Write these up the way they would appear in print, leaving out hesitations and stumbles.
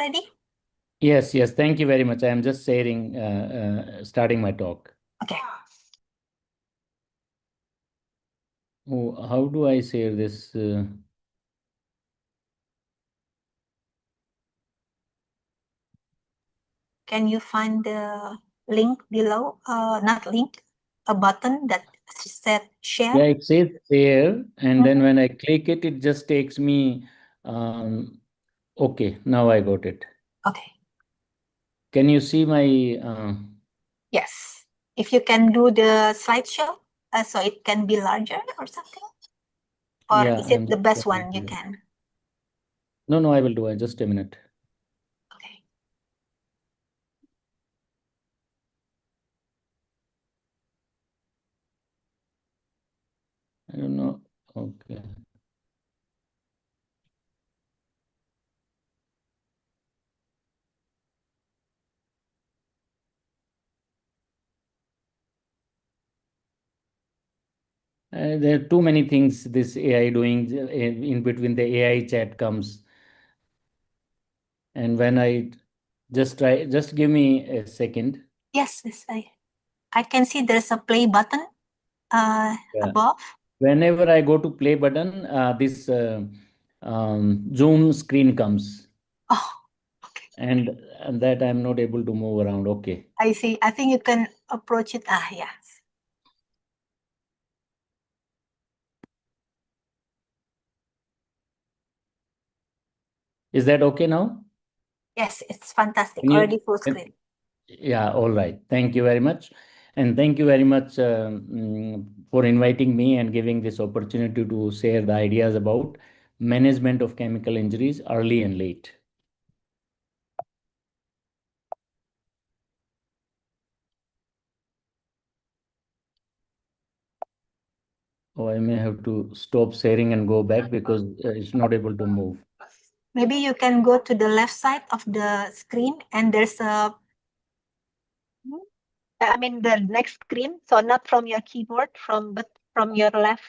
already? Yes, yes. Thank you very much. I am just sharing, starting my talk. Okay. Oh, how do I share this? Can you find the link below? Not link, a button that said share. Yeah, it says share, and then when I click it, it just takes me. Okay, now I got it. Okay. Can you see my? Yes. If you can do the slideshow, so it can be larger or something. Or Yeah, is it I'm the just best trying one you to- can? No, no, I will do it. Just a minute. Okay. I don't know. Okay. There are too many things this AI doing in between. The AI chat comes, and when I just try, just give me a second. Yes, yes, I can see there's a play button Yeah. above. Whenever I go to play button, this Zoom screen comes, Oh, okay. and that I'm not able to move around. Okay. I see. I think you can approach it. Yes. Is that okay now? Yes, it's fantastic. Can Already you? full screen. Yeah, all right. Thank you very much. And thank you very much for inviting me and giving this opportunity to share the ideas about management of chemical injuries early and late. Oh, I may have to stop sharing and go back because it's not able to move. Maybe you can go to the left side of the screen and there's a, I mean the next screen. So not from your keyboard, but from your left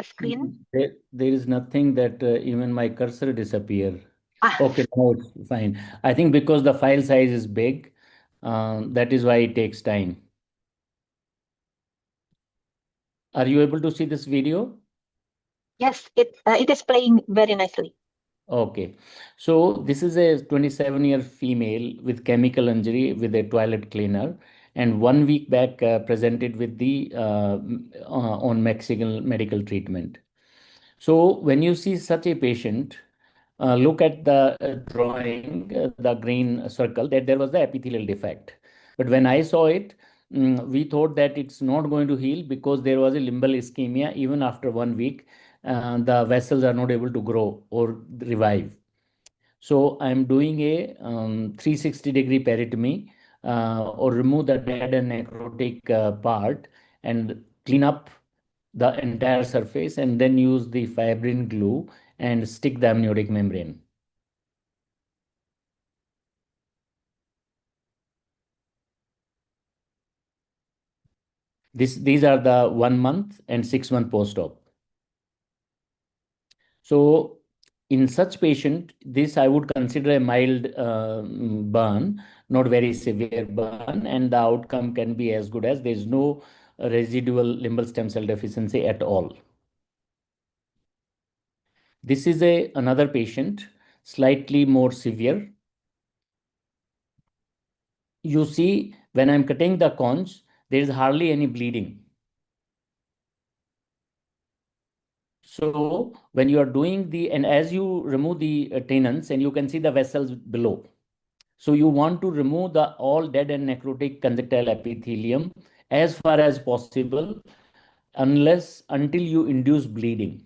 screen. There is nothing that even my cursor disappear. Ah, Okay, now it's fine. I think because the file size is big, that is why it takes time. Are you able to see this video? yes, it is playing very nicely. Okay, so this is a 27-year female with chemical injury with a toilet cleaner, and 1 week back presented with the on Mexican medical treatment. So when you see such a patient, look at the drawing, the green circle, that there was the epithelial defect. But when I saw it, we thought that it's not going to heal because there was a limbal ischemia. Even after 1 week, the vessels are not able to grow or revive. So I'm doing a 360-degree peritomy or remove the dead and necrotic part and clean up the entire surface and then use the fibrin glue and stick the amniotic membrane. These are the 1 month and 6 month post-op. So in such patient, this I would consider a mild burn, not very severe burn, and the outcome can be as good as there is no residual limbal stem cell deficiency at all. This is another patient, slightly more severe. You see, when I'm cutting the conch, there is hardly any bleeding. So when you are doing and as you remove the tenons, and you can see the vessels below. So you want to remove the all dead and necrotic conjunctival epithelium as far as possible, until you induce bleeding.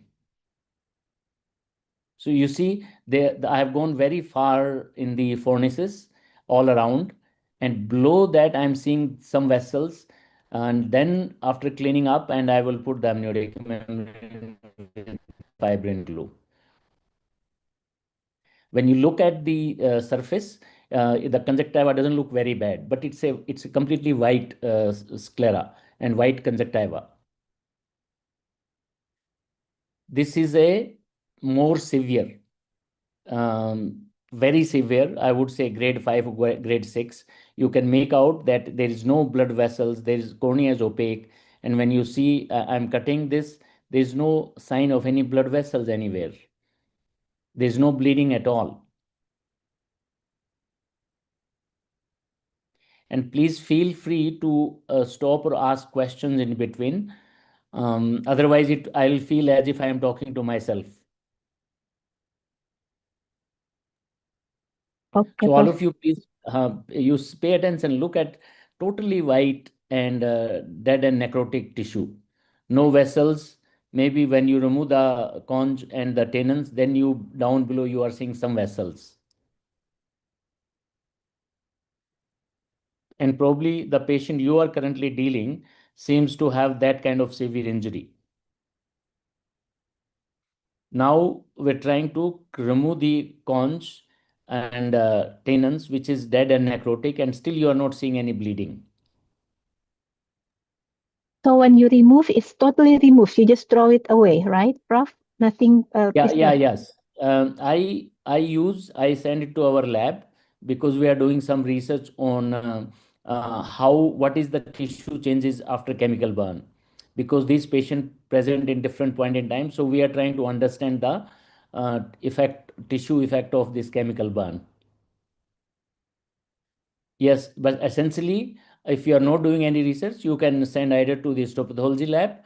So you see, I have gone very far in the fornices all around, and below that I'm seeing some vessels. And then after cleaning up, and I will put the amniotic membrane with fibrin glue. When you look at the surface, the conjunctiva doesn't look very bad, but it's a completely white sclera and white conjunctiva. This is a more severe. very severe, I would say grade 5 or grade 6, you can make out that there is no blood vessels, there is cornea is opaque, and when you see I'm cutting this, there is no sign of any blood vessels anywhere. There is no bleeding at all. And please feel free to stop or ask questions in between. Otherwise, I'll feel as if I am talking to myself. Okay, So all Prof. of you, please pay attention. Look at totally white and dead and necrotic tissue. No vessels. Maybe when you remove the conch and the tenons, then you down below you are seeing some vessels. And probably the patient you are currently dealing seems to have that kind of severe injury. Now we're trying to remove the conch and tenons, which is dead and necrotic, and still you are not seeing any bleeding. So when you remove, it's totally removed. You just throw it away, right, Prof? Nothing Yeah, is yeah, left. yes. I send it to our lab because we are doing some research on how what is the tissue changes after chemical burn, because these patients present in different point in time. So we are trying to understand the tissue effect of this chemical burn. Yes, but essentially, if you are not doing any research, you can send either to the histopathology lab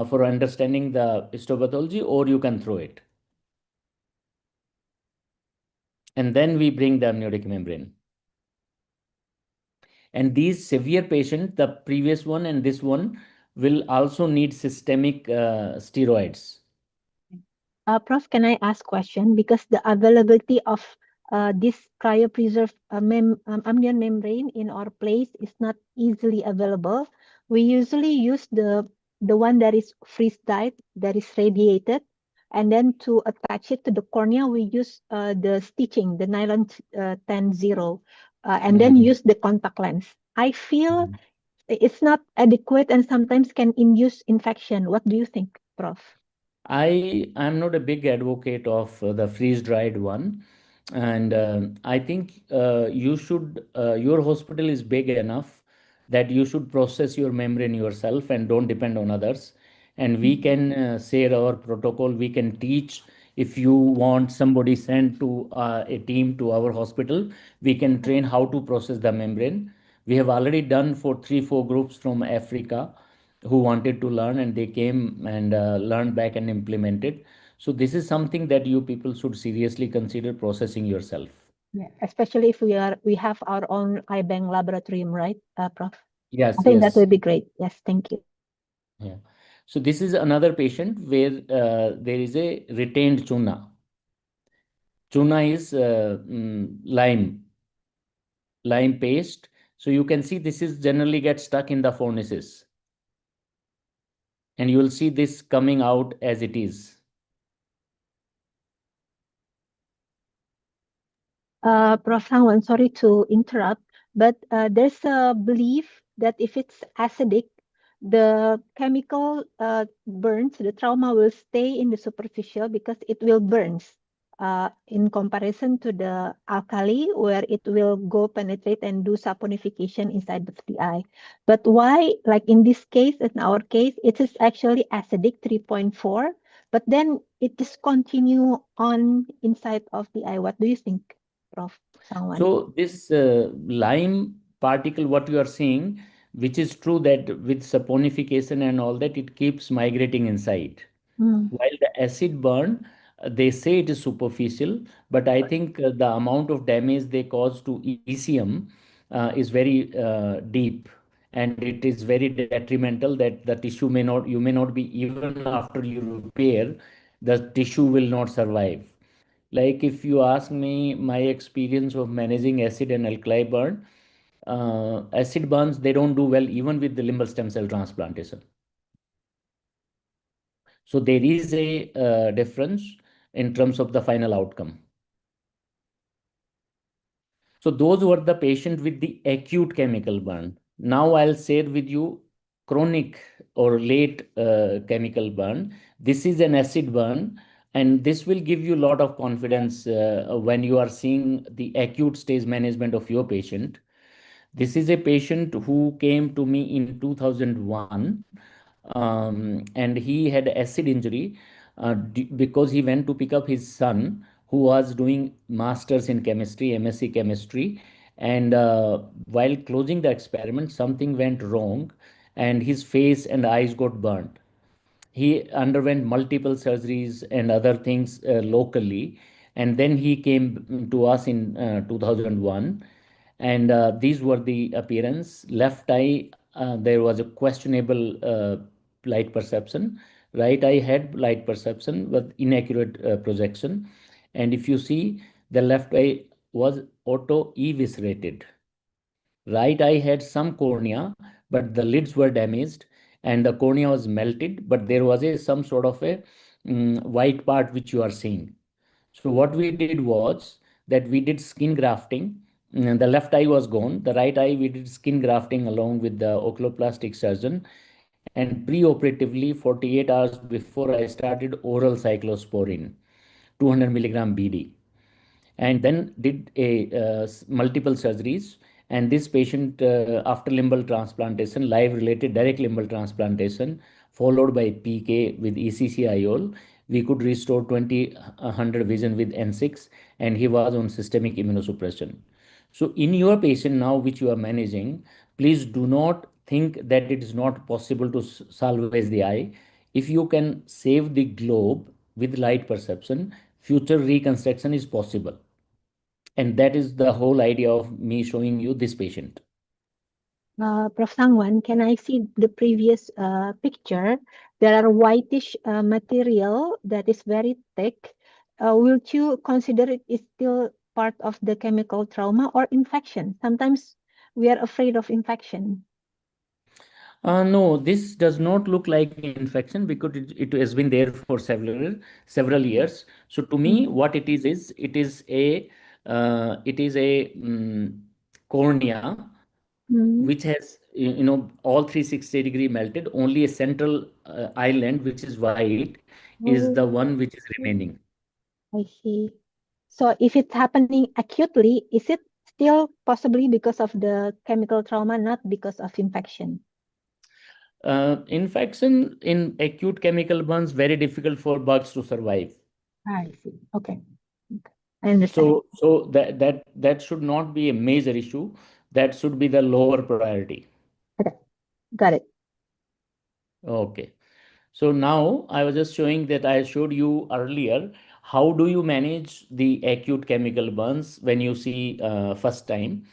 for understanding the histopathology, or you can throw it. And then we bring the amniotic membrane. And these severe patients, the previous one and this one, will also need systemic steroids. Prof, can I ask question? Because the availability of this cryopreserved amnion membrane in our place is not easily available. We usually use the one that is freeze dried, that is radiated, and then to attach it to the cornea, we use the stitching, the nylon 10-0, and then Mhm. use the contact lens. I feel Mhm. it's not adequate and sometimes can induce infection. What do you think, Prof? I'm not a big advocate of the freeze dried one, and I think your hospital is big enough that you should process your membrane yourself and don't depend on others. And we can share our protocol. We can teach. If you want somebody sent to a team to our hospital, we can train how to process the membrane. We have already done for 3 4 groups from Africa who wanted to learn, and they came and learned back and implemented. So this is something that you people should seriously consider processing yourself. Yeah, especially if we have our own iBank laboratorium, right, Prof? I Yes, think that yes. would be great. Yes, thank you. Yeah. So this is another patient where there is a retained chuna. Chuna is lime paste. So you can see this is generally get stuck in the fornices, and you will see this coming out as it is. Prof. Sangwan, sorry to interrupt, but there's a belief that if it's acidic, the chemical burns, the trauma will stay in the superficial because it will burns. In comparison to the alkali, where it will go penetrate and do saponification inside of the eye. But why, like in this case, in our case, it is actually acidic 3.4, but then it just continue on inside of the eye. What do you think, Prof. Sangwan? So this lime particle, what you are seeing, which is true that with saponification and all that, it keeps migrating inside. Mm. While the acid burn, they say it is superficial, but I think the amount of damage they cause to ECM is very deep, and it is very detrimental that the tissue may not, you may not be, even after you repair, the tissue will not survive. Like if you ask me my experience of managing acid and alkali burn, acid burns, they don't do well even with the limbal stem cell transplantation. So there is a difference in terms of the final outcome. So those were the patient with the acute chemical burn. Now I'll share with you chronic or late chemical burn. This is an acid burn. And this will give you a lot of confidence when you are seeing the acute stage management of your patient. This is a patient who came to me in 2001, and he had acid injury because he went to pick up his son who was doing masters in chemistry, MSc chemistry, and while closing the experiment, something went wrong, and his face and eyes got burnt. He underwent multiple surgeries and other things locally, and then he came to us in 2001, and these were the appearance. Left eye, there was a questionable light perception. Right eye had light perception with inaccurate projection, and if you see, the left eye was auto eviscerated. Right eye had some cornea, but the lids were damaged and the cornea was melted, but there was a some sort of a white part which you are seeing. So what we did was that we did skin grafting. The left eye was gone. The right eye we did skin grafting along with the oculoplastic surgeon. And pre-operatively, 48 hours before, I started oral cyclosporin, 200 milligram BD, and then did a multiple surgeries. And this patient, after limbal transplantation, live related direct limbal transplantation, followed by PK with ECC-IOL, we could restore 20/100 vision with N6, and he was on systemic immunosuppression. So in your patient now which you are managing, please do not think that it is not possible to salvage the eye. If you can save the globe with light perception, future reconstruction is possible. And that is the whole idea of me showing you this patient. Prof. Sangwan, can I see the previous picture? There are whitish material that is very thick. Will you consider it is still part of the chemical trauma or infection? Sometimes we are afraid of infection. No, this does not look like infection because it has been there for several years. So to me, Mm. what it is a cornea Mm. which has all 360-degree melted. Only a central island which is white is Oh, the one which is remaining. I see. So if it's happening acutely, is it still possibly because of the chemical trauma, not because of infection? Infection in acute chemical burns very difficult for bugs to survive. I see. Okay. Okay. I understand. So that should not be a major issue. That should be the lower priority. Okay. Got it. Okay. So now I was just showing that I showed you earlier. How do you manage the acute chemical burns when you see first time?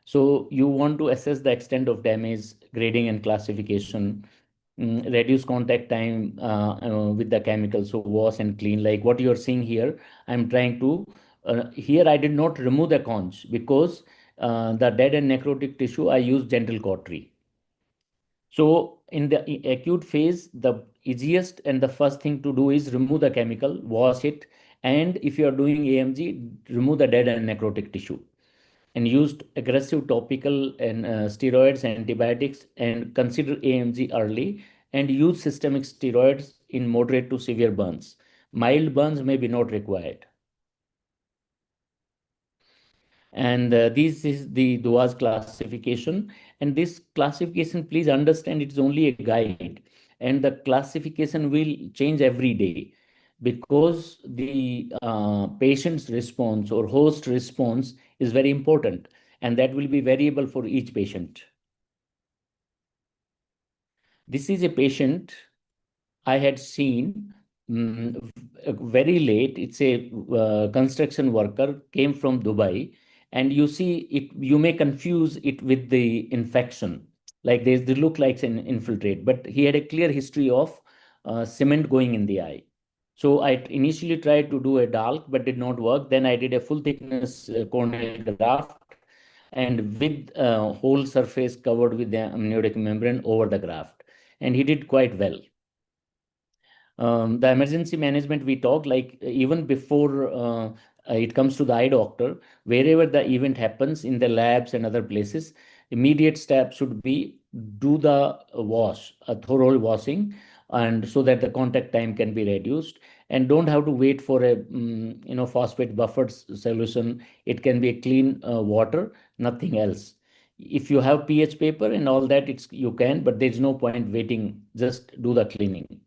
So you want to assess the extent of damage, grading and classification, reduce contact time with the chemicals, so wash and clean. Like what you're seeing here, I'm trying to, here I did not remove the conch because the dead and necrotic tissue, I use gentle cautery. So in the acute phase, the easiest and the first thing to do is remove the chemical, wash it, and if you are doing AMG, remove the dead and necrotic tissue. And used aggressive topical and steroids, antibiotics, and consider AMG early, and use systemic steroids in moderate to severe burns. Mild burns may be not required. And this is the Dua's classification. And this classification, please understand, it's only a guide. And the classification will change every day because the patient's response or host response is very important. And that will be variable for each patient. This is a patient I had seen very late. It's a construction worker, came from Dubai, and you see it. You may confuse it with the infection, like they look like an infiltrate, but he had a clear history of cement going in the eye. So I initially tried to do a DALK, but did not work. Then I did a full thickness corneal graft, and with whole surface covered with the amniotic membrane over the graft, and he did quite well. The emergency management we talk, like even before it comes to the eye doctor, wherever the event happens in the labs and other places, immediate step should be do the wash, a thorough washing, and so that the contact time can be reduced. and don't have to wait for a phosphate buffered solution. It can be a clean water, nothing else. If you have pH paper and all that, you can, but there's no point waiting. Just do the cleaning.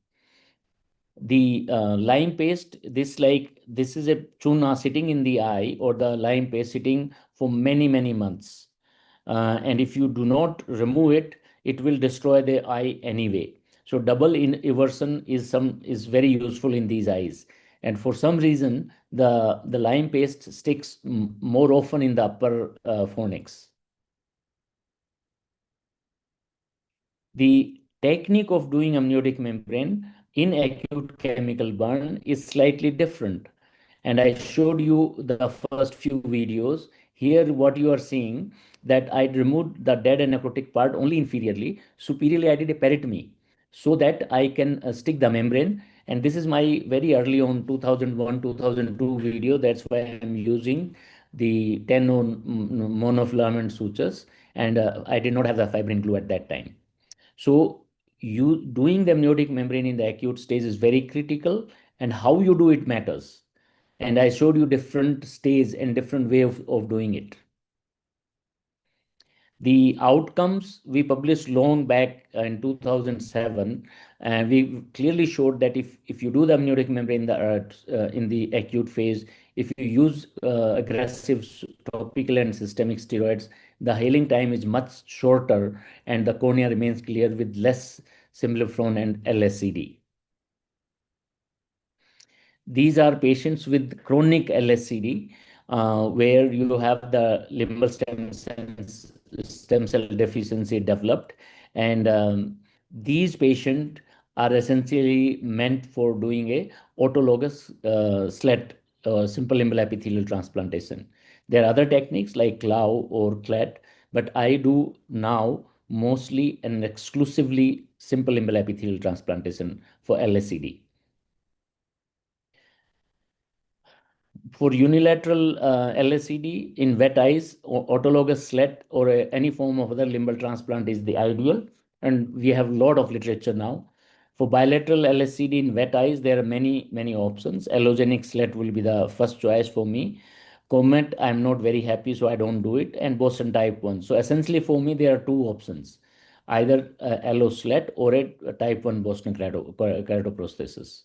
The lime paste, this is a tuna sitting in the eye, or the lime paste sitting for many months. And if you do not remove it, it will destroy the eye anyway. So double immersion is very useful in these eyes. And for some reason, the lime paste sticks more often in the upper fornix. The technique of doing amniotic membrane in acute chemical burn is slightly different. And I showed you the first few videos. Here, what you are seeing, that I removed the dead and necrotic part only inferiorly. Superiorly, I did a peritomy so that I can stick the membrane. And this is my very early on 2001, 2002 video. That's why I'm using the 10 monofilament sutures. And I did not have the fibrin glue at that time. So you doing the amniotic membrane in the acute stage is very critical, and how you do it matters. And I showed you different stages and different way of doing it. The outcomes we published long back in 2007, and we clearly showed that if you do the amniotic membrane in the acute phase, if you use aggressive topical and systemic steroids, the healing time is much shorter and the cornea remains clear with less symblephrone and LSCD. These are patients with chronic LSCD, where you have the limbal stem cell deficiency developed. And these patients are essentially meant for doing a autologous SLET, simple limbal epithelial transplantation. There are other techniques like CLAW or CLET, but I do now mostly and exclusively simple limbal epithelial transplantation for LSCD. For unilateral LSCD in wet eyes, autologous SLET or any form of other limbal transplant is the ideal. And we have a lot of literature now. For bilateral LSCD in wet eyes, there are many options. Allogenic SLET will be the first choice for me. Comet, I'm not very happy, so I don't do it. And Boston type 1. So essentially for me, there are two options, either allo SLET or a type 1 Boston keratoprosthesis.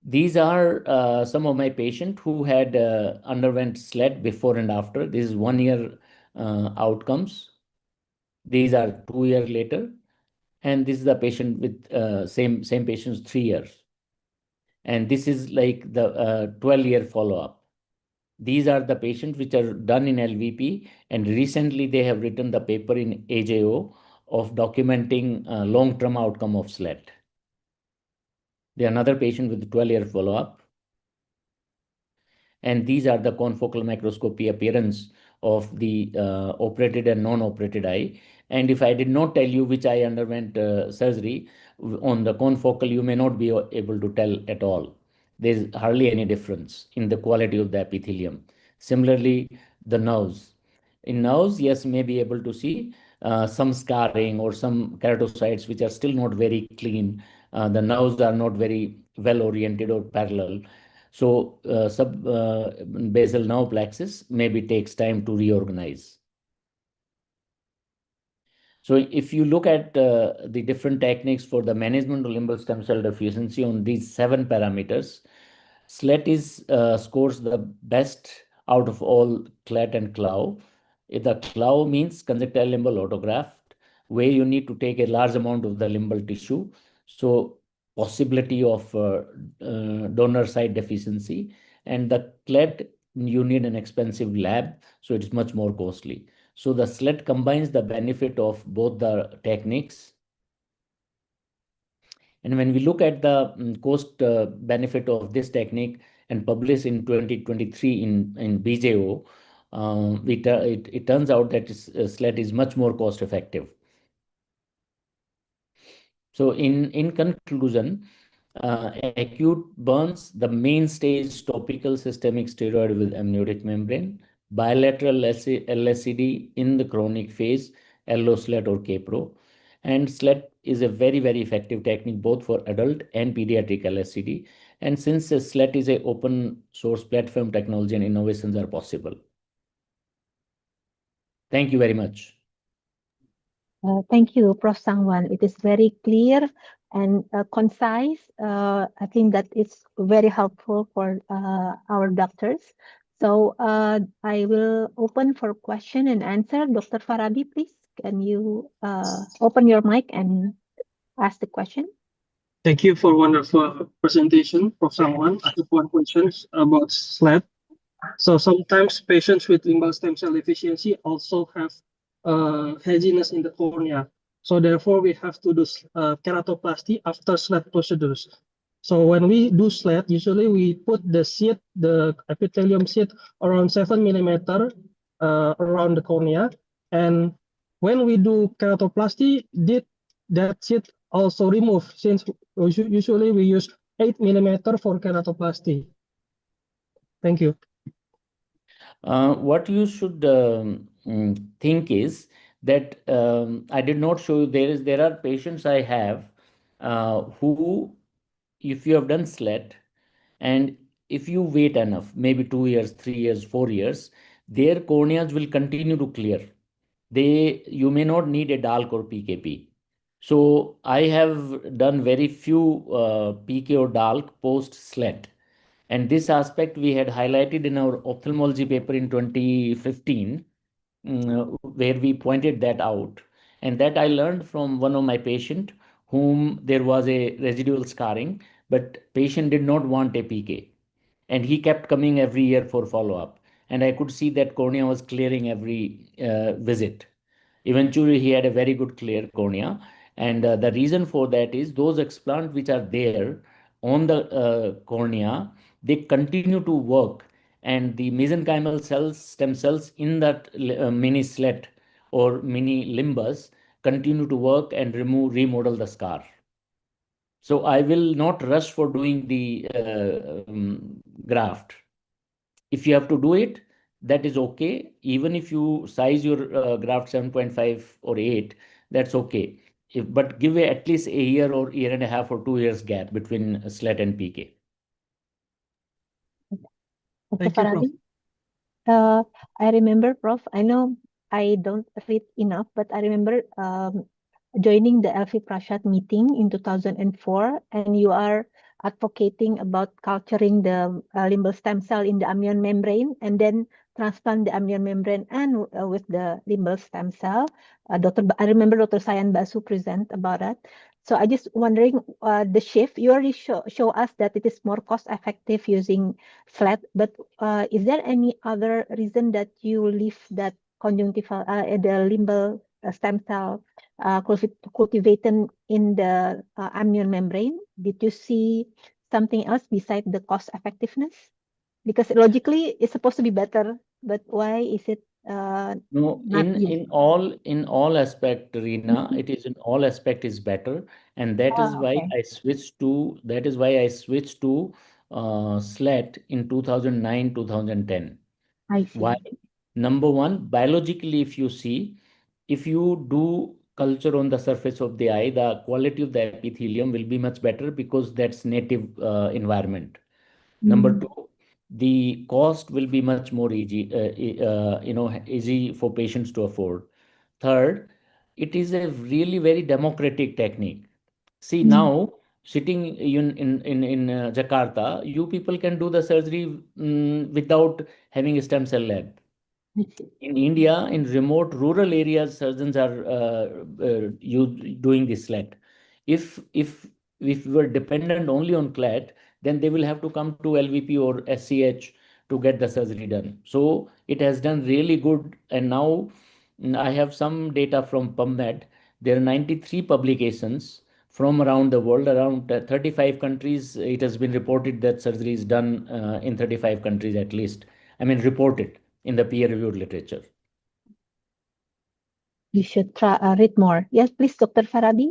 These are some of my patients who had underwent SLED before and after. This is 1 year outcomes. These are 2 years later. And this is the patient with same patients 3 years. And this is like the 12-year follow-up. These are the patients which are done in LVP. And recently they have written the paper in AJO of documenting long-term outcome of SLED. They are another patient with 12-year follow-up. And these are the confocal microscopy appearance of the operated and non-operated eye. And if I did not tell you which eye underwent surgery, on the confocal, you may not be able to tell at all. There's hardly any difference in the quality of the epithelium. Similarly, the nerves. In nerves, yes, may be able to see some scarring or some keratocytes which are still not very clean. The nerves are not very well oriented or parallel. So subbasal nerve plexus maybe takes time to reorganize. So if you look at the different techniques for the management of limbal stem cell deficiency on these 7 parameters, SLET scores the best out of all CLET and CLAW. The CLAW means conjunctival limbal autograft, where you need to take a large amount of the limbal tissue. So possibility of donor site deficiency. And the CLET, you need an expensive lab, so it's much more costly. So the SLET combines the benefit of both the techniques. And when we look at the cost benefit of this technique and published in 2023 in BJO, it turns out that SLET is much more cost effective. So in conclusion, acute burns, the mainstay is topical systemic steroid with amniotic membrane, bilateral LSCD in the chronic phase, LO SLET or KPRO, and SLET is a very, very effective technique both for adult and pediatric LSCD. And since SLET is a open source platform, technology and innovations are possible. Thank you very much. Thank you, Prof. Sangwan. It is very clear and concise. I think that it's very helpful for our doctors. So I will open for question and answer. Dr. Farabi, please, can you open your mic and ask the question? Thank you for wonderful presentation, Prof. Sangwan. I have one question about SLED. So sometimes patients with limbal stem cell deficiency also have haziness in the cornea. So therefore, we have to do keratoplasty after SLED procedures. So when we do SLED, usually we put the sheet, the epithelium sheet, around 7 millimeter around the cornea. And when we do keratoplasty, did that sheet also remove, since usually we use 8 millimeter for keratoplasty? Thank you. What you should think is that I did not show you, there are patients I have who, if you have done SLET and if you wait enough, maybe 2 years, 3 years, 4 years, their corneas will continue to clear. You may not need a DALK or PKP. So I have done very few PK or DALK post SLET. And this aspect we had highlighted in our ophthalmology paper in 2015, where we pointed that out. And that I learned from one of my patient whom there was a residual scarring, but patient did not want a PK. And he kept coming every year for follow-up. And I could see that cornea was clearing every visit. Eventually, he had a very good clear cornea. And the reason for that is those explants which are there on the cornea, they continue to work. And the mesenchymal cells, stem cells in that mini slit or mini limbus continue to work and remodel the scar. So I will not rush for doing the graft. If you have to do it, that is okay. Even if you size your graft 7.5 or 8, that's okay. But give at least a year or year and a half or 2 years gap between SLET and PK. Dr. Thank you, Prof. Farabi? I remember, Prof. I know I don't read enough, but I remember joining the Elfi Prashad meeting in 2004, and you are advocating about culturing the limbal stem cell in the amnion membrane and then transplant the amnion membrane and with the limbal stem cell. I remember Dr. Sayan Basu present about that. So I just wondering the shift. You already show us that it is more cost effective using SLED, but is there any other reason that you leave that conjunctival, the limbal stem cell cultivated in the amnion membrane? Did you see something else besides the cost effectiveness? Because logically it's supposed to be better, but why is it No, not used? in all aspect, Reena, it is in all aspect is better, and that is why Okay, I switched to SLET in 2009, 2010. I Why? see. Number one, biologically, if you see, if you do culture on the surface of the eye, the quality of the epithelium will be much better because that's native environment. Number Mm, two, the cost will be much more easy, easy for patients to afford. Third, it is a really very democratic technique. See mm, now, sitting in Jakarta, you people can do the surgery without having a stem cell lab. I see. In India, in remote rural areas, surgeons are doing this SLET. If we were dependent only on CLAT, then they will have to come to LVP or SCH to get the surgery done. So it has done really good. And now I have some data from PubMed. There are 93 publications from around the world, around 35 countries. It has been reported that surgery is done in 35 countries at least. I mean, reported in the peer-reviewed literature. You should try read more. Yes, please, Dr. Farabi.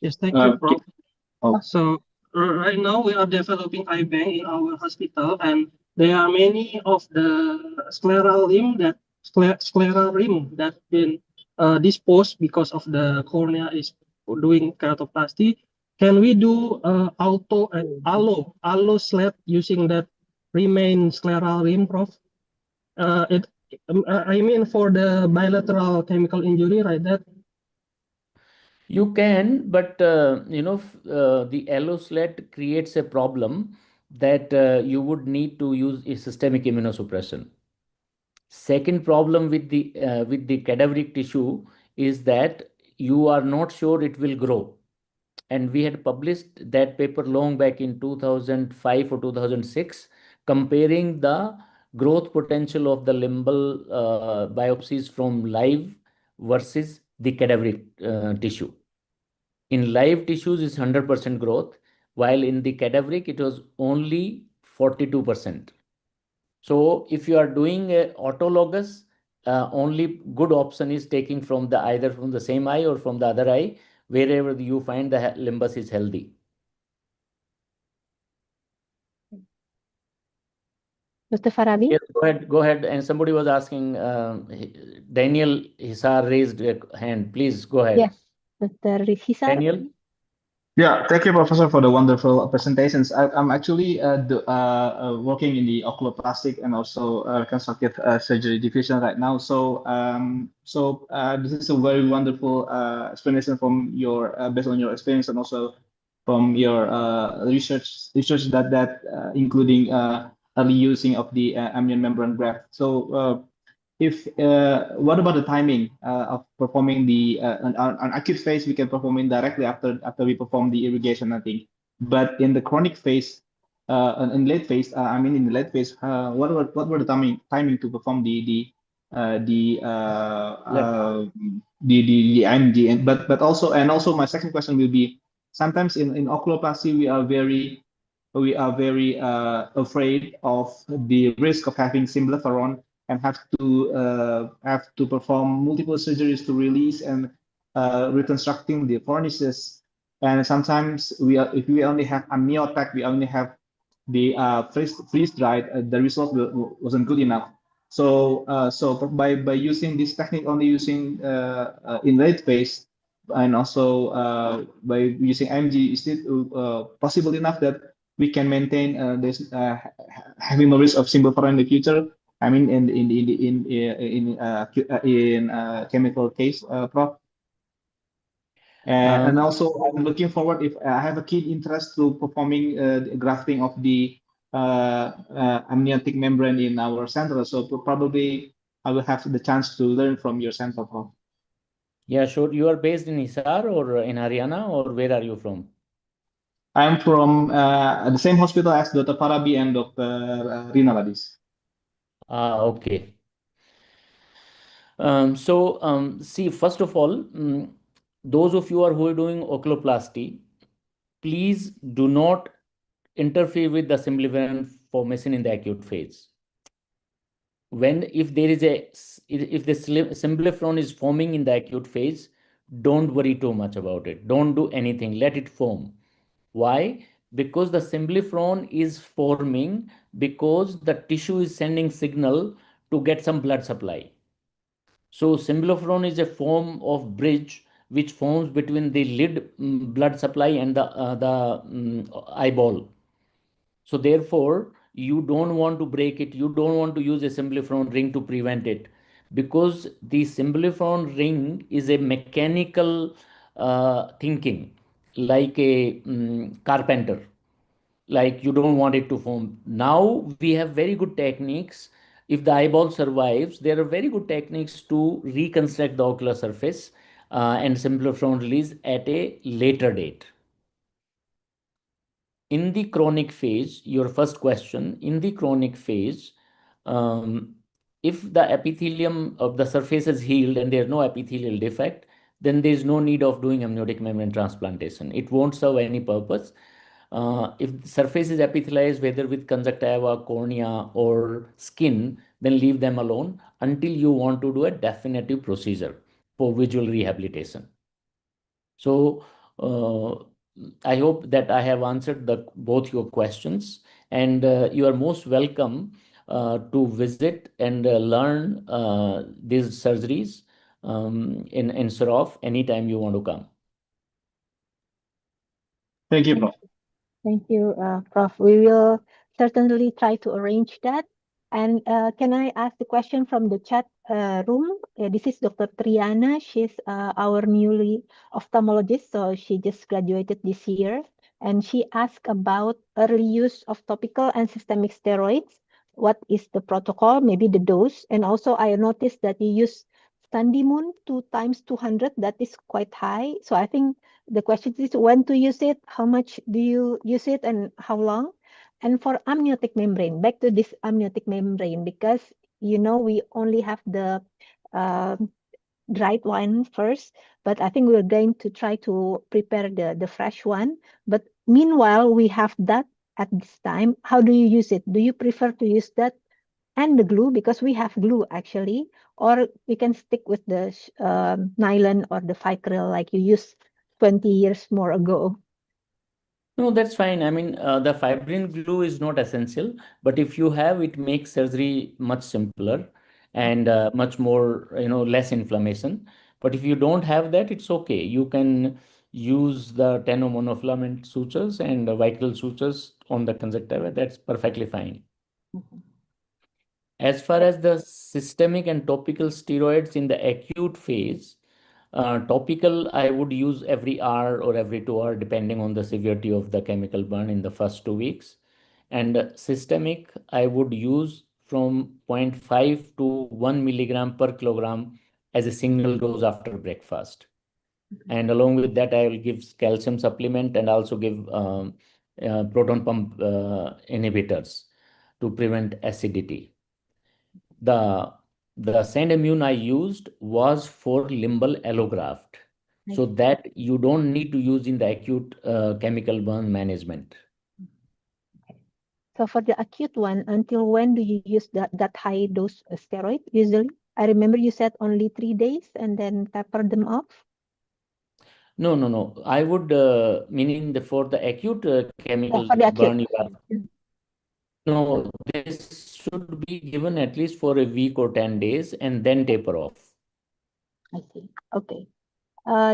Yes, thank you, Prof. So right now we are developing eye bank in our hospital, and there are many of the scleral rim that been disposed because of the cornea is doing keratoplasty, can we do allo slat using that remain scleral rim, Prof? It I mean for the bilateral chemical injury, right? That You can, but the alloslat creates a problem that you would need to use a systemic immunosuppression. Second problem with the cadaveric tissue is that you are not sure it will grow. And we had published that paper long back in 2005 or 2006, comparing the growth potential of the limbal biopsies from live versus the cadaveric tissue. In live tissues is 100% growth, while in the cadaveric it was only 42%. So if you are doing a autologous, only good option is taking from the either from the same eye or from the other eye, wherever you find the limbus is healthy. Dr. Farabi? Yes, go ahead. And somebody was asking, Daniel Hisar raised a hand. Please go ahead. Yes, Dr. Hisar. Daniel? Yeah, thank you, Professor, for the wonderful presentations. I'm actually working in the oculoplastic and also reconstructive surgery division right now. This is a very wonderful explanation from your based on your experience and also from your research that including early using of the amnion membrane graft. If what about the timing of performing the on acute phase? We can perform it directly after we perform the irrigation, I think. But in the chronic phase, in late phase, I mean in the late phase, what were the timing to perform uh, the uh, Let uh, the IMG? And also my second question will be, sometimes in oculoplasty we are very afraid of the risk of having symblepharon and have to perform multiple surgeries to release and reconstructing the cornices. And sometimes if we only have amniotic, we only have the freeze dried, the result wasn't good enough. So by using this technique, only using in late phase, and also by using IMG, is it possible enough that we can maintain this having a risk of symblepharon in the future? I mean, in chemical case, Prof. And um, also, I'm looking forward if I have a keen interest to performing the grafting of the amniotic membrane in our center. So probably I will have the chance to learn from your center, Prof. yeah, sure. You are based in Hisar or in Haryana, or where are you from? I'm from the same hospital as Dr. Farabi and Dr. Rina Ladis. Okay. See, first of all, those of you who are doing oculoplasty, please do not interfere with the symblepharon formation in the acute phase. When if there is a if the symblepharon is forming in the acute phase, don't worry too much about it. Don't do anything. Let it form. Why? Because the symblepharon is forming because the tissue is sending signal to get some blood supply. So symblepharon is a form of bridge which forms between the lid blood supply and the eyeball. So therefore, you don't want to break it. You don't want to use a symblepharon ring to prevent it, because the symblepharon ring is a mechanical thinking, like a carpenter. Like you don't want it to form. Now we have very good techniques. If the eyeball survives, there are very good techniques to reconstruct the ocular surface and symblepharon release at a later date. In the chronic phase, your first question, in the chronic phase, um, if the epithelium of the surface is healed and there's no epithelial defect, then there's no need of doing amniotic membrane transplantation. It won't serve any purpose. If the surface is epithelialized, whether with conjunctiva, cornea, or skin, then leave them alone until you want to do a definitive procedure for visual rehabilitation. So I hope that I have answered both your questions, and you are most welcome to visit and learn these surgeries in Sarof anytime you want to come. Thank you, Prof. Thank you, Prof. We will certainly try to arrange that. And can I ask the question from the chat room? This is Dr. Triana. She's our newly ophthalmologist, so she just graduated this year. And she asked about early use of topical and systemic steroids. What is the protocol, maybe the dose? And also, I noticed that you use Sandimun 2 times 200. That is quite high. So I think the question is when to use it, how much do you use it, and how long? And for amniotic membrane, back to this amniotic membrane, because we only have the uh, dried one first, but I think we're going to try to prepare the fresh one. But meanwhile, we have that at this time. How do you use it? Do you prefer to use that and the glue, because we have glue actually, or we can stick with the nylon or the Vicryl like you used 20 years more ago? No, that's fine. I mean, the fibrin glue is not essential, but if you have, it makes surgery much simpler and much more, less inflammation. But if you don't have that, it's okay. You can use the tenomonofilament sutures and the vital sutures on the conjunctiva. That's perfectly fine. Mhm. As far as the systemic and topical steroids in the acute phase, topical, I would use every hour or every 2 hour, depending on the severity of the chemical burn in the first 2 weeks. And systemic, I would use from zero point 0.5 to 1 milligram per kilogram as a single dose after breakfast. And along with that, I will give calcium supplement and also give proton pump inhibitors to prevent acidity. The the sand immune I used was for limbal allograft, so that you don't need to use in the acute chemical burn management. So for the acute one, until when do you use that high dose steroid usually? I remember you said only 3 days and then taper them off. No, no, no. I would meaning for the acute Yeah, chemical for the acute. burn you are. No, this should be given at least for a week or 10 days and then taper off. I see. Okay.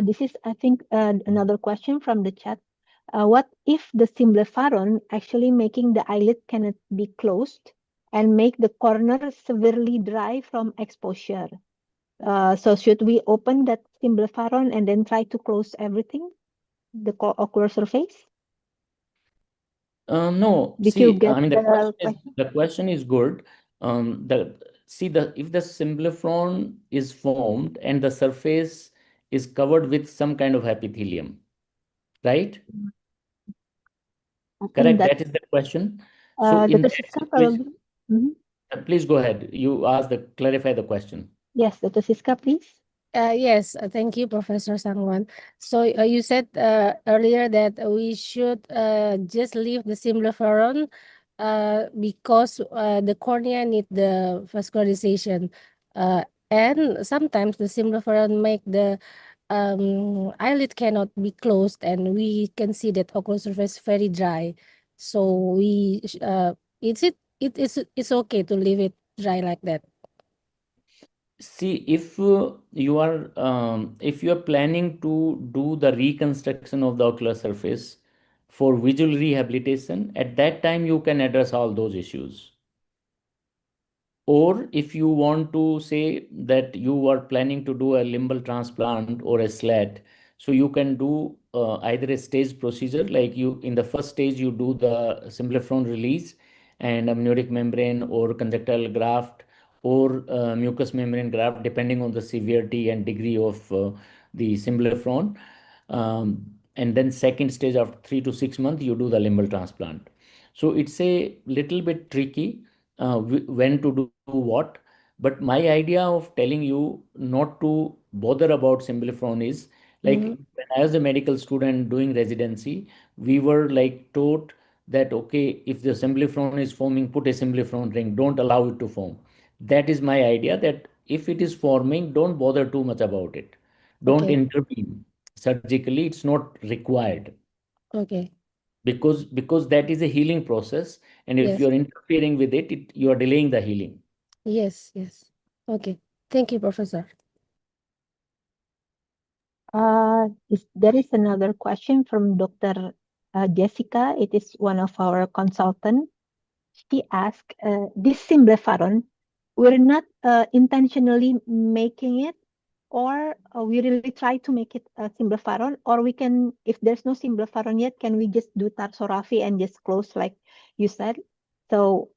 This is, I think, another question from the chat. What if the symblepharon actually making the eyelid cannot be closed and make the corner severely dry from exposure? So should we open that symblepharon and then try to close everything, the ocular surface? No, Did you see, get I mean the question? the question is good. The see the if the symblepharon is formed and the surface is covered with some kind of epithelium, right? I think Correct. that That is the question. So in Dr. that Siska situation, probably. Mhm. please go ahead. You ask the clarify the question. Yes, Dr. Siska, please. Yes, thank you, Professor Sangwan. So you said earlier that we should just leave the symblepharon because the cornea need the vascularization. And sometimes the symblepharon make the eyelid cannot be closed, and we can see that ocular surface very dry. So it's okay to leave it dry like that. See, if you are planning to do the reconstruction of the ocular surface for visual rehabilitation, at that time you can address all those issues. Or if you want to say that you are planning to do a limbal transplant or a slat, so you can do either a stage procedure, like you in the first stage you do the symblepharon release and amniotic membrane or conjunctival graft or mucous membrane graft, depending on the severity and degree of the symblepharon. And then second stage, after 3 to 6 months, you do the limbal transplant. So it's a little bit tricky when to do what. But my idea of telling you not to bother about symblepharon is like Mm-hmm. when I was a medical student doing residency, we were like taught that okay, if the symblepharon is forming, put a symblepharon ring, don't allow it to form. That is my idea, that if it is forming, don't bother too much about it. Don't Okay, intervene surgically, it's not required, okay. because that is a healing process, and if you Yes. are interfering with it, you are delaying the healing. Yes, yes. Okay. Thank you, Professor. There is another question from Dr. Jessica, it is one of our consultant. She asked, this symblefaron, we're not intentionally making it, or we really try to make it a symblefaron, or we can, if there's no symblefaron yet, can we just do tarsorrhaphy and just close like you said? So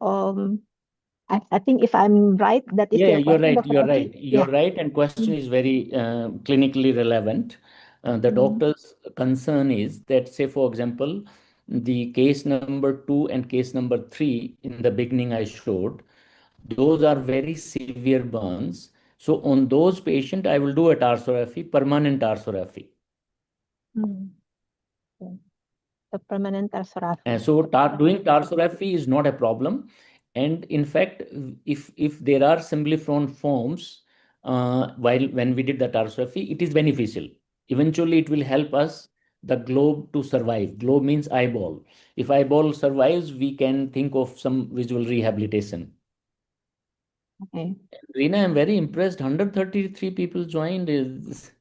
I think if I'm right, that is Yeah, your you're question, right. Dr. You're Eki? right. You're Yeah. right. And question is very clinically relevant. The Mm. doctor's concern is that, say, for example, the case number 2 and case number 3 in the beginning I showed, those are very severe burns. So on those patients, I will do a tarsorrhaphy, permanent tarsorrhaphy. Mm. Okay. The permanent tarsorrhaphy. And so doing tarsorrhaphy is not a problem. And in fact, if there are sembliform forms while when we did the tarsorrhaphy, it is beneficial. Eventually, it will help us the globe to survive. Globe means eyeball. If eyeball survives, we can think of some visual rehabilitation. Okay. Reena, I'm very impressed. 133 people joined. Is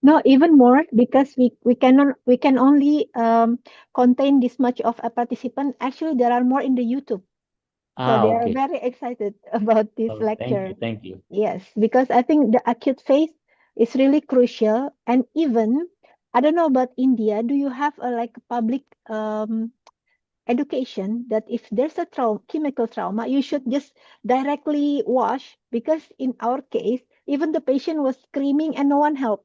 No, even more because we can only contain this much of a participant. Actually, there are more in the YouTube, so they are okay. very excited about this Oh, thank you, lecture. thank you. Yes, because I think the acute phase is really crucial, and even I don't know about India. Do you have a like public education that if there's a chemical trauma, you should just directly wash? Because in our case, even the patient was screaming and no one helped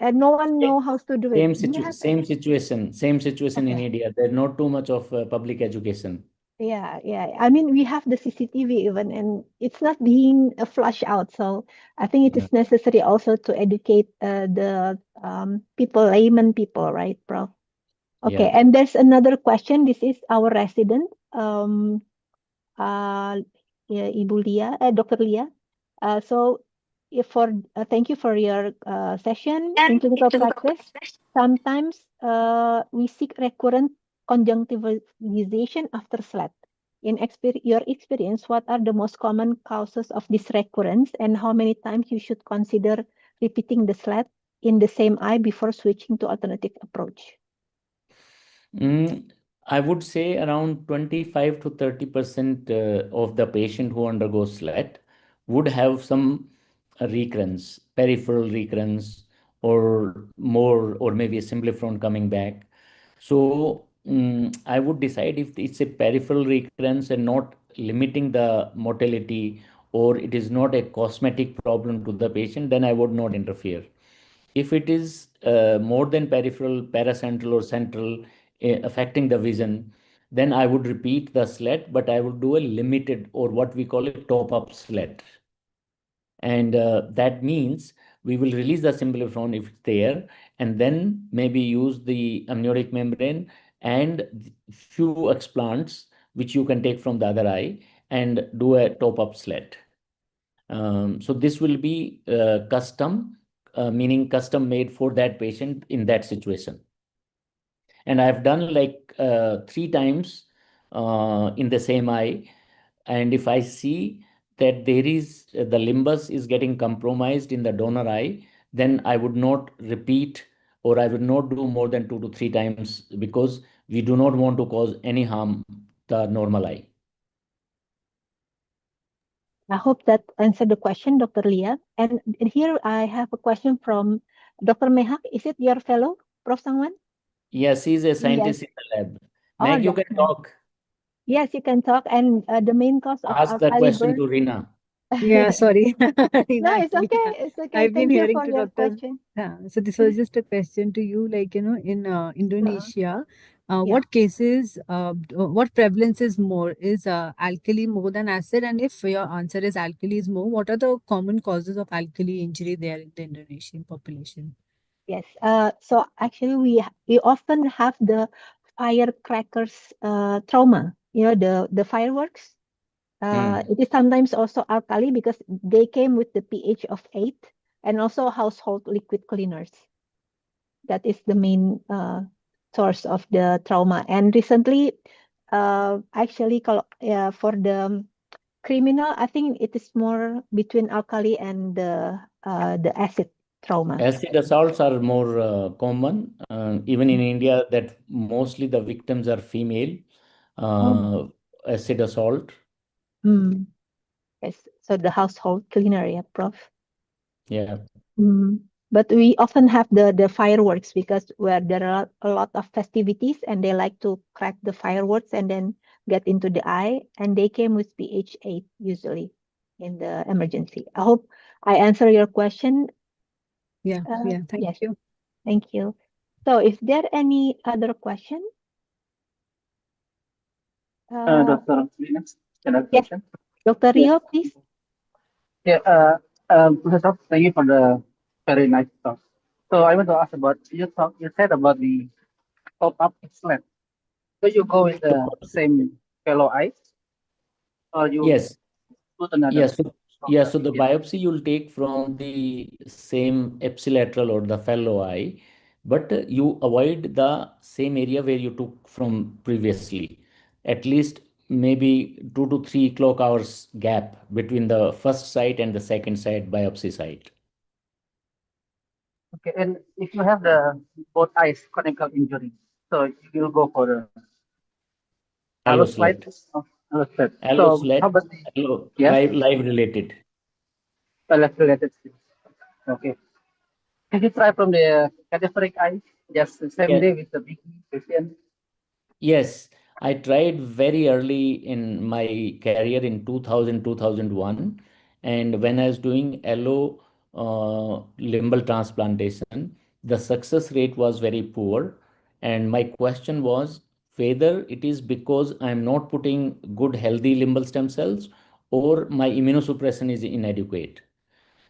and no one know how to do it. Do you have Same situation, in okay? India. There's not too much of public education. Yeah, yeah. I mean, we have the CCTV even, and it's not being flushed out. So I think it Yeah. is necessary also to educate the people, layman people, right, Prof? Okay, Yeah. and there's another question. This is our resident, uh, yeah, Ibu Lia, Dr. Lia. So, if for thank you for your session in clinical practice. Sometimes we seek recurrent conjunctivization after SLED. In your experience, what are the most common causes of this recurrence, and how many times you should consider repeating the SLED in the same eye before switching to alternative approach? I would say around 25 to 30% of the patient who undergoes SLAT would have some recurrence, peripheral recurrence, or more, or maybe a sembliform coming back. So I would decide if it's a peripheral recurrence and not limiting the mortality, or it is not a cosmetic problem to the patient, then I would not interfere. If it is more than peripheral, paracentral, or central, affecting the vision, then I would repeat the slat, but I would do a limited, or what we call a top up slat. And that means we will release the symboliphron if it's there, and then maybe use the amniotic membrane and few explants, which you can take from the other eye, and do a top up slat. So this will be custom, meaning custom made for that patient in that situation. And I've done like 3 times in the same eye. And if I see that there is the limbus is getting compromised in the donor eye, then I would not repeat, or I would not do more than 2 to 3 times, because we do not want to cause any harm the normal eye. I hope that answered the question, Dr. Lia. And here I have a question from Dr. Mehak. Is it your fellow, Prof. Sangwan? Yes, he's a Yes. scientist in the lab. Oh, Meg, you can Dr. talk. Yes, you can talk. And the main cause of Ask the alkali question burn. to Rina. Yeah, sorry. No, Rina, it's actually, okay. It's okay. I've been Thank you hearing for to your Dr. question. Yeah, so this was just a question to you, like, in Uh, Indonesia, yeah. what cases, what prevalence is more? Is alkali more than acid? And if your answer is alkali is more, what are the common causes of alkali injury there in the Indonesian population? Yes. So actually, we often have the firecrackers trauma. You know, the fireworks. It is sometimes also alkali because they came with the pH of 8, and also household liquid cleaners. That is the main source of the trauma. And recently, actually, for the criminal, I think it is more between alkali and the acid trauma? Acid assaults are more common, even in India, that mostly the victims are female. Oh. Acid assault. Mm. Yes. So the household cleaner, yeah, Prof. Yeah. Mm. But we often have the fireworks because where there are a lot of festivities and they like to crack the fireworks and then get into the eye, and they came with pH 8 usually in the emergency. I hope I answer your question. Yeah, Yes, thank you. thank you. So is there any other question? Dr. Venus, can I have a Yes, question? Dr. Yeah. Rio, please. Yeah. Professor, thank you for the very nice talk. So I want to ask about you said about the pop-up slant. So you go with the same fellow eyes or you Yes. put another? Yes. So the biopsy you'll take from the same ipsilateral or the fellow eye, but you avoid the same area where you took from previously. At least maybe 2 to 3 clock hours gap between the first site and the second site biopsy site. Okay. And if you have the both eyes conical injury, so you will go for the alloslide. Alloslet. Alloslide. So how Alloslet, about the yes, live related. left related? Okay. Did you try from the cadaveric eye? Just the same Yeah. day with the big patient? Yes, I tried very early in my career in 2000, 2001. And when I was doing allo limbal transplantation, the success rate was very poor. And my question was whether it is because I'm not putting good, healthy limbal stem cells or my immunosuppression is inadequate.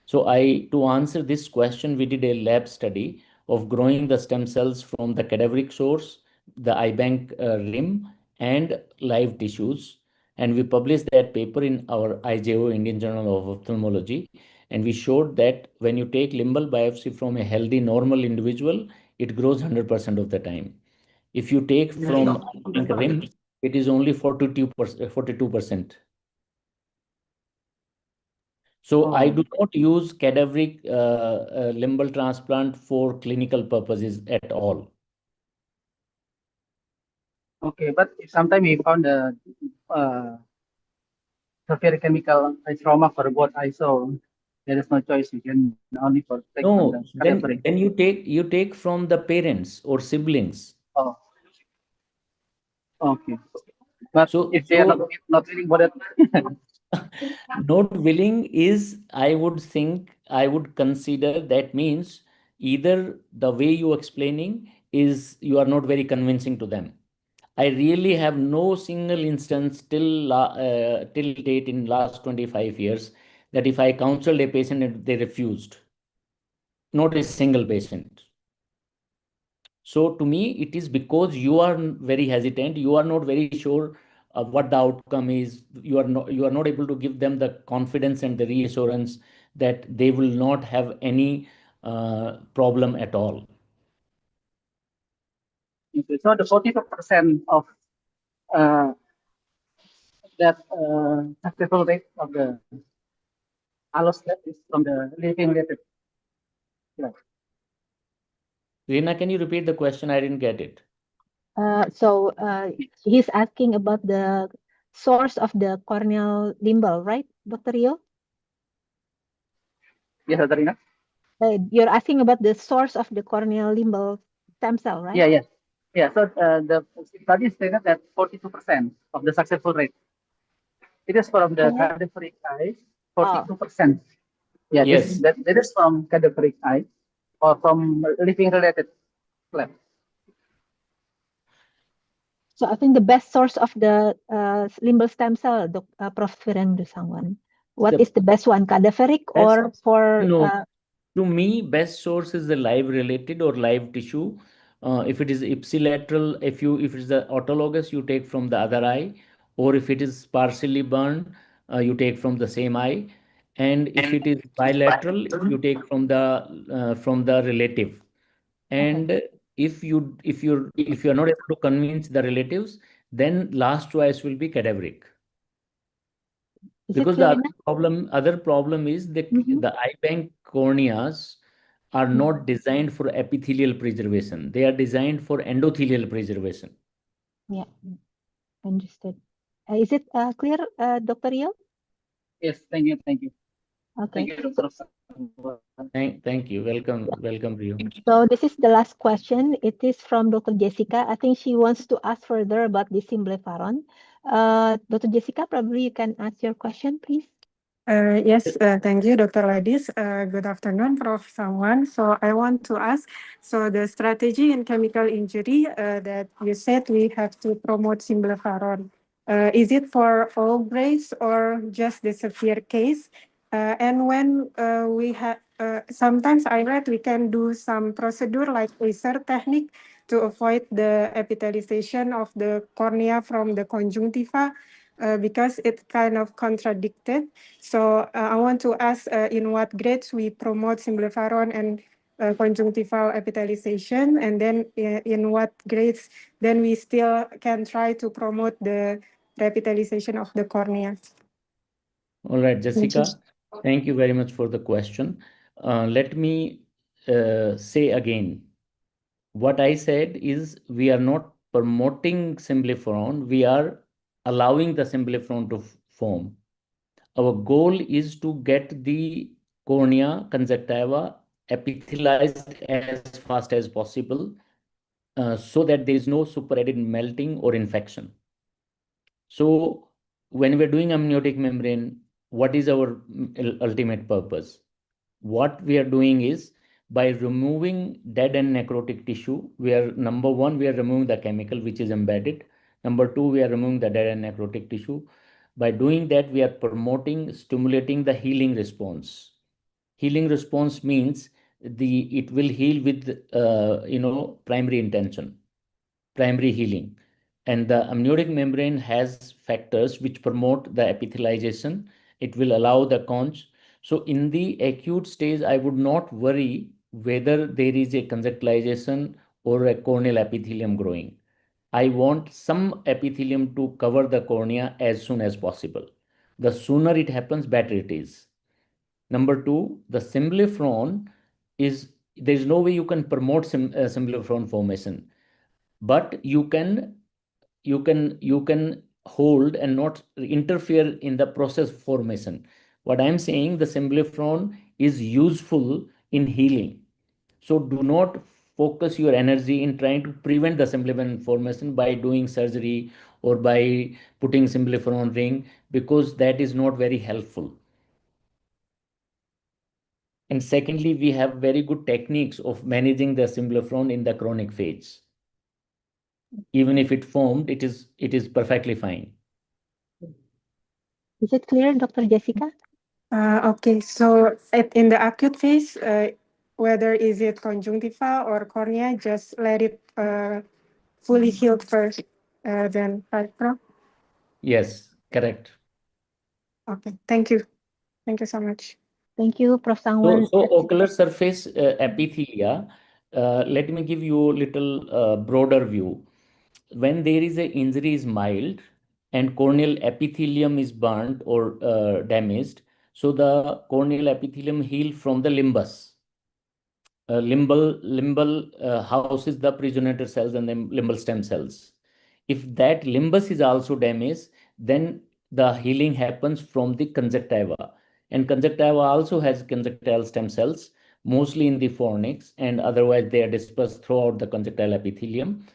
So to answer this question, we did a lab study of growing the stem cells from the cadaveric source, the eye bank rim, and live tissues. And we published that paper in our IJO, Indian Journal of Ophthalmology. And we showed that when you take limbal biopsy from a healthy, normal individual, it grows 100% of the time. If you take from eye bank rim, it is only 42%. 42%. So I Oh, do not use cadaveric limbal transplant for clinical purposes at all. okay. But if sometimes we found the uh, severe chemical eye trauma for both eyes, so there is no choice. You can only for take from the No, cadaveric. then you take from the parents or siblings. Oh, okay. But So if they are so not willing for that, not willing is, I would think, I would consider that means either the way you explaining is you are not very convincing to them. I really have no single instance till date in last 25 years that if I counseled a patient and they refused, not a single patient. So to me, it is because you are very hesitant. You are not very sure what the outcome is. You are not able to give them the confidence and the reassurance that they will not have any problem at all. okay. So the 42% of uh, that successful rate of the alloslab is from the living related. Yeah. Reena, can you repeat the question? I didn't get it. So he's asking about the source of the corneal limbal, right, Dr. Rio? Yes, Katarina? You're asking about the source of the corneal limbal stem cell, right? Yeah, yes. Yeah, so the study stated that 42% of the successful rate, it is from the Oh, cadaveric eye, oh. 42%. Yeah, Yes. that is from cadaveric eye or from living related lab. So I think the best source of the limbal stem cell, Prof. Virander Sangwan. What The is the best one, cadaveric best, or for no, to me, best source is the live related or live tissue. If it is ipsilateral, if it is the autologous, you take from the other eye, or if it is partially burned, you take from the same eye. And if it is bilateral, you take from the relative. okay? And if you're not able to convince the relatives, then last choice will be cadaveric. Is it Because clear the enough? other problem is the Mm-hmm. the eye bank corneas are not designed for epithelial preservation. They are designed for endothelial preservation. Yeah, understood. Is it clear, Dr. Rio? Yes, thank you, thank you. Okay. Thank you, Dr. Sangwan. Thank you. Welcome, Rio. So this is the last question. It is from Dr. Jessica. I think she wants to ask further about the Simblefaron. Dr. Jessica, probably you can ask your question, please. Yes, thank you, Dr. Ladis. Good afternoon, Prof. Sangwan. So I want to ask, so the strategy in chemical injury that you said we have to promote Simblefaron, is it for all grades or just the severe case? And when we have, sometimes I read we can do some procedure like laser technique to avoid the epithelialization of the cornea from the conjunctiva because it's kind of contradicted. So I want to ask in what grades we promote Simblefaron and conjunctival epithelialization, and then in what grades then we still can try to promote the revitalization of the cornea. All right, Jessica, thank you very much for the question. Let me say again, what I said is we are not promoting Simblefaron, we are allowing the Simblefaron to form. Our goal is to get the cornea, conjunctiva epithelialized as fast as possible so that there is no superadded melting or infection. So when we're doing amniotic membrane, what is our ultimate purpose? What we are doing is by removing dead and necrotic tissue, we are number one, we are removing the chemical which is embedded. Number two, we are removing the dead and necrotic tissue. By doing that, we are promoting, stimulating the healing response. Healing response means it will heal with primary intention, primary healing. And the amniotic membrane has factors which promote the epithelialization. It will allow the conch. So in the acute stage, I would not worry whether there is a conjunctivalization or a corneal epithelium growing. I want some epithelium to cover the cornea as soon as possible. The sooner it happens, better it is. Number two, the symblifron is, there is no way you can promote symblifron formation, but you can hold and not interfere in the process formation. What I'm saying, the symblifron is useful in healing. So do not focus your energy in trying to prevent the symblifron formation by doing surgery or by putting symblifron ring, because that is not very helpful. And secondly, we have very good techniques of managing the symblifron in the chronic phase. Even if it formed, it is perfectly fine. Is it clear, Dr. Jessica? Okay, so in the acute phase, whether is it conjunctiva or cornea, just let it fully healed first, then, right, Prof? Yes, correct. Okay, thank you. Thank you so much. Thank you, Prof. So, Sangwan. ocular surface epithelia, let me give you a little broader view. When there is a injury is mild and corneal epithelium is burnt or damaged, so the corneal epithelium heal from the limbus. Limbal houses the progenitor cells and the limbal stem cells. If that limbus is also damaged, then the healing happens from the conjunctiva. And conjunctiva also has conjunctival stem cells, mostly in the fornix, and otherwise they are dispersed throughout the conjunctival epithelium.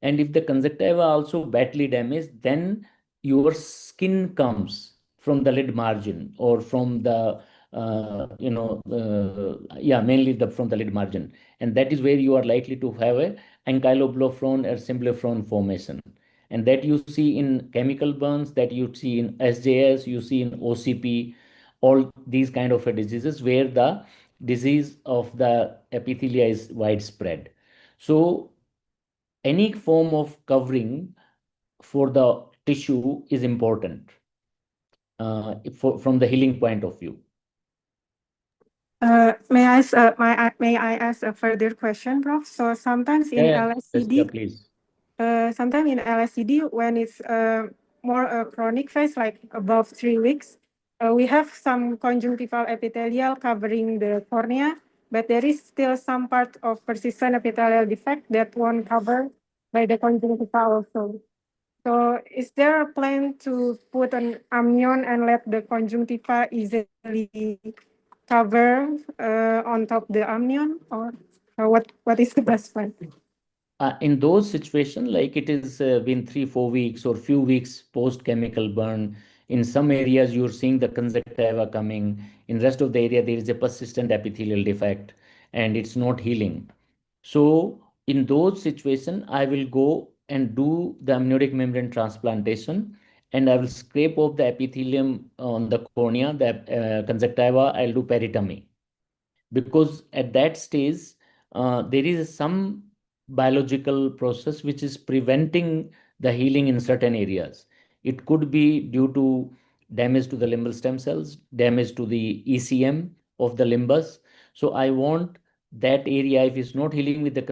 And if the conjunctiva also badly damaged, then your skin comes from the lid margin or from the mainly from the lid margin, and that is where you are likely to have a ankyloblepharon or symblifron formation, and that you see in chemical burns, that you see in SJS, you see in OCP, all these kind of diseases where the disease of the epithelia is widespread. So any form of covering for the tissue is important from the healing point of view. May I ask a further question, Prof? So sometimes in Yeah, Jessica, LSCD, please. sometimes in LSCD, when it's more a chronic phase, like above 3 weeks, we have some conjunctival epithelial covering the cornea, but there is still some part of persistent epithelial defect that won't cover by the conjunctiva also. So is there a plan to put an amnion and let the conjunctiva easily cover on top the amnion, or what is the best plan? In those situations, like it is been 3-4 weeks or few weeks post chemical burn, in some areas you're seeing the conjunctiva coming. In rest of the area, there is a persistent epithelial defect and it's not healing. So in those situations, I will go and do the amniotic membrane transplantation, and I will scrape off the epithelium on the cornea, the conjunctiva. I'll do peritomy, because at that stage there is some biological process which is preventing the healing in certain areas. It could be due to damage to the limbal stem cells, damage to the ECM of the limbus. So I want that area, if it's not healing with the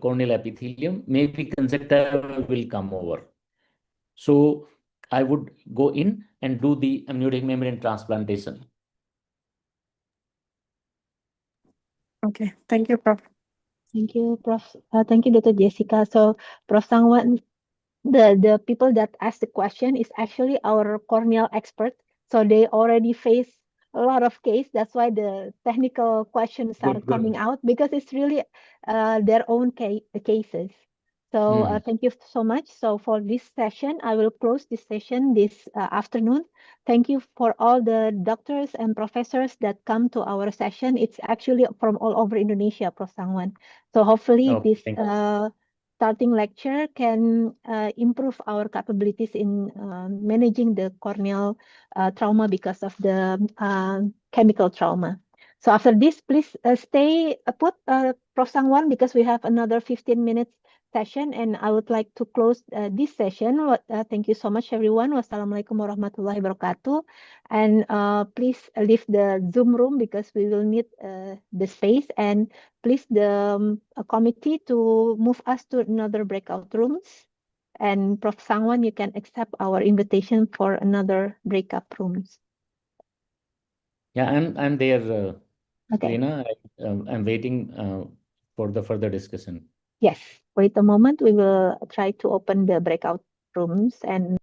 corneal epithelium, maybe conjunctiva will come over. So I would go in and do the amniotic membrane transplantation. Okay, thank you, Prof. Thank you, Prof. Thank you, Dr. Jessica. So, Prof. Sangwan, the people that asked the question is actually our corneal expert. So they already face a lot of case. That's why the technical questions are Good, coming good. out, because it's really their own cases. So thank you so much. So for this session, I will close this session this afternoon. Thank you for all the doctors and professors that come to our session. It's actually from all over Indonesia, Prof. Sangwan. So hopefully Oh, this thank you. starting lecture can improve our capabilities in managing the corneal trauma because of the chemical trauma. So after this, please stay put, Prof. Sangwan, because we have another 15 minutes session, and I would like to close this session. Thank you so much, everyone. Wassalamualaikum warahmatullahi wabarakatuh. And please leave the Zoom room because we will need the space. And please, the committee to move us to another breakout rooms. And Prof. Sangwan, you can accept our invitation for another breakout rooms. Yeah, I'm there, Okay. Lena. I'm waiting for the further discussion. Yes. Wait a moment. We will try to open the breakout rooms and